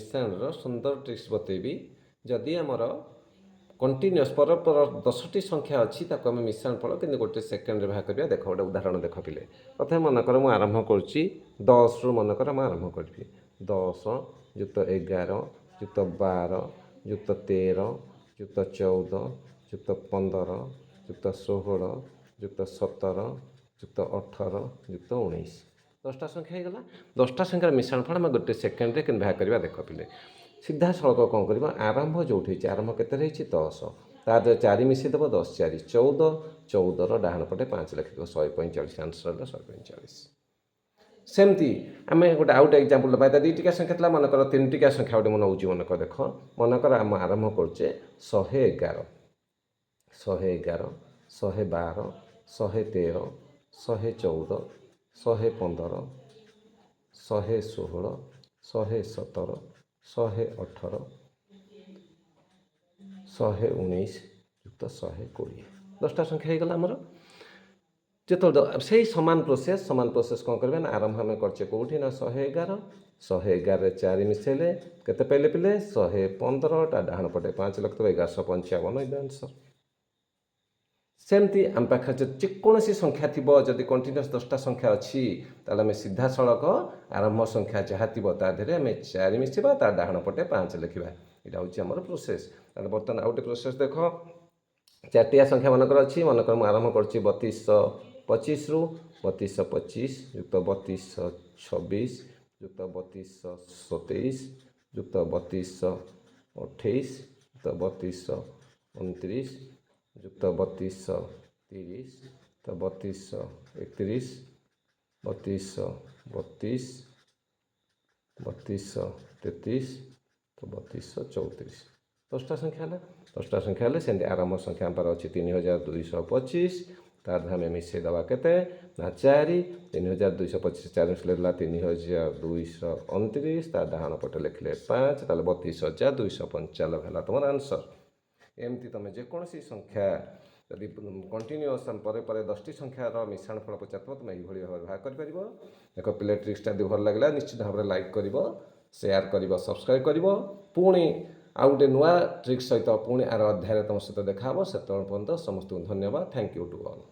ମିଶ୍ରଣର ସୁନ୍ଦର tricks ବତେଇବି। ଯଦି ଆମର continuous ପରସ୍ପର 10ଟି ସଂଖ୍ୟା ଅଛି ତାକୁ ଆମେ ମିଶ୍ରଣ ଫଳ କିନ୍ତୁ ଗୋଟେ ସେକେଣ୍ଡରେ ବାହାର କରିବା। ଦେଖ ଗୋଟେ ଉଦାହରଣ ଦେଖ ପିଲେ। ପ୍ରଥମେ ମନେକର ମୁଁ ଆରମ୍ଭ କରୁଛି 10ରୁ ମନେକର ମୁଁ ଆରମ୍ଭ କରିବି 10 ଯୁକ୍ତ 11 ଯୁକ୍ତ 12 ଯୁକ୍ତ 13 ଯୁକ୍ତ 14 ଯୁକ୍ତ 15 ଯୁକ୍ତ 16 ଯୁକ୍ତ 17 ଯୁକ୍ତ 18 ଯୁକ୍ତ 19। 10ଟା ସଂଖ୍ୟା ହେଇଗଲା। 10ଟା ସଂଖ୍ୟାର ମିଶ୍ରଣ ଫଳ ଆମେ ଗୋଟେ ସେକେଣ୍ଡରେ କେମିତି ବାହାର କରିବା ଦେଖ ପିଲେ। ସିଧାସଳଖ କ'ଣ କରିବ, ଆରମ୍ଭ ଯେଉଁଠି ହେଇଛି ଆରମ୍ଭ କେତେରେ ହେଇଛି 10, ତା ଦେହରେ 4 ମିଶାଇଦେବ 10 4 14, 14ର ଡାହାଣ ପଟେ 5 ଲେଖିଦେବ 145, ଆନ୍ସର ହେଲା 145। ସେମିତି ଆମେ ଗୋଟେ ଆଉ ଗୋଟେ ଏକ୍ଜାମ୍ପଲ୍ ଦେବା। ଏଇଟା 2 ଟିକିଆ ସଂଖ୍ୟା ଥିଲା, ମନେକର 3 ଟିକିଆ ସଂଖ୍ୟା ଗୋଟେ ମୁଁ ନେଉଛି। ମନେକର ଦେଖ, ମନେକର ଆମେ ଆରମ୍ଭ କରୁଛେ 111 111 112 113 114 115 116 117 118 119 ଯୁକ୍ତ 120। 10ଟା ସଂଖ୍ୟା ହେଇଗଲା ଆମର। ଯେତେବେଳେ ସେଇ ସମାନ ପ୍ରୋସେସ୍ କ'ଣ କରିବେ ନା, ଆରମ୍ଭ ଆମେ କରିଛେ କେଉଁଠି ନା 111, 111ରେ 4 ମିଶାଇଲେ କେତେ ପାଇଲେ ପିଲେ 115, ତା ଡାହାଣ ପଟେ 5 ଲେଖିଦେବେ 1155 ଏଇଟା ଆନ୍ସର। ସେମିତି ଆମ ପାଖରେ ଯଦି ଯେକୌଣସି ସଂଖ୍ୟା ଥିବ, ଯଦି କଣ୍ଟିନ୍ୟୁଅସ୍ 10ଟା ସଂଖ୍ୟା ଅଛି ତାହେଲେ ଆମେ ସିଧାସଳଖ ଆରମ୍ଭ ସଂଖ୍ୟା ଯାହା ଥିବ ତା ଦେହରେ ଆମେ 4 ମିଶାଇବା, ତା ଡାହାଣ ପଟେ 5 ଲେଖିବା। ଏଇଟା ହେଉଛି ଆମର ପ୍ରୋସେସ୍। ତାହେଲେ ବର୍ତ୍ତମାନ ଆଉ ଗୋଟେ ପ୍ରୋସେସ୍ ଦେଖ। 4ଟିଆ ସଂଖ୍ୟା ମନେକର ଅଛି, ମନେକର ମୁଁ ଆରମ୍ଭ କରୁଛି 3225ରୁ 3225 ଯୁକ୍ତ 3226 ଯୁକ୍ତ 3227 ଯୁକ୍ତ 3228 ଯୁକ୍ତ 3229 ଯୁକ୍ତ 3230 ତ 3231 3232 3233 ତ 3234। 10ଟା ସଂଖ୍ୟା ହେଲା। 10ଟା ସଂଖ୍ୟା ହେଲେ ସେମିତି ଆରମ୍ଭ ସଂଖ୍ୟା ଆମର ଅଛି 3225, ତା ଦେହରେ ଆମେ ମିଶାଇ ଦେବା କେତେ ନା 4, 3225 4 ମିଶାଇଲେ ଦେଲା 3229, ତା ଡାହାଣ ପଟେ ଲେଖିଲେ 5, ତାହେଲେ 32295 ହେଲା ତୁମର ଆନ୍ସର। ଏମିତି ତୁମେ ଯେକୌଣସି ସଂଖ୍ୟା ଯଦି କଣ୍ଟିନ୍ୟୁଅସ୍ ପରେ ପରେ 10ଟି ସଂଖ୍ୟାର ମିଶ୍ରଣ ଫଳ ପଚାରୁଥିବ ତୁମେ ଏଇଭଳି ଭାବରେ ବାହାର କରିପାରିବ। ଏକ ପିଲା ଟ୍ରିକ୍ସଟା ଯଦି ଭଲ ଲାଗିଲା ନିଶ୍ଚିତ ଭାବରେ ଲାଇକ୍ କରିବ, ସେୟାର କରିବ, ସବସ୍କ୍ରାଇବ୍ କରିବ। ପୁଣି ଆଉ ଗୋଟେ ନୂଆ ଟ୍ରିକ୍ ସହିତ ପୁଣି ଆର ଅଧ୍ୟାୟରେ ତୁମ ସହିତ ଦେଖା ହେବ। ସେତେବେଳେ ପର୍ଯ୍ୟନ୍ତ ସମସ୍ତଙ୍କୁ ଧନ୍ୟବାଦ। Thank you to all.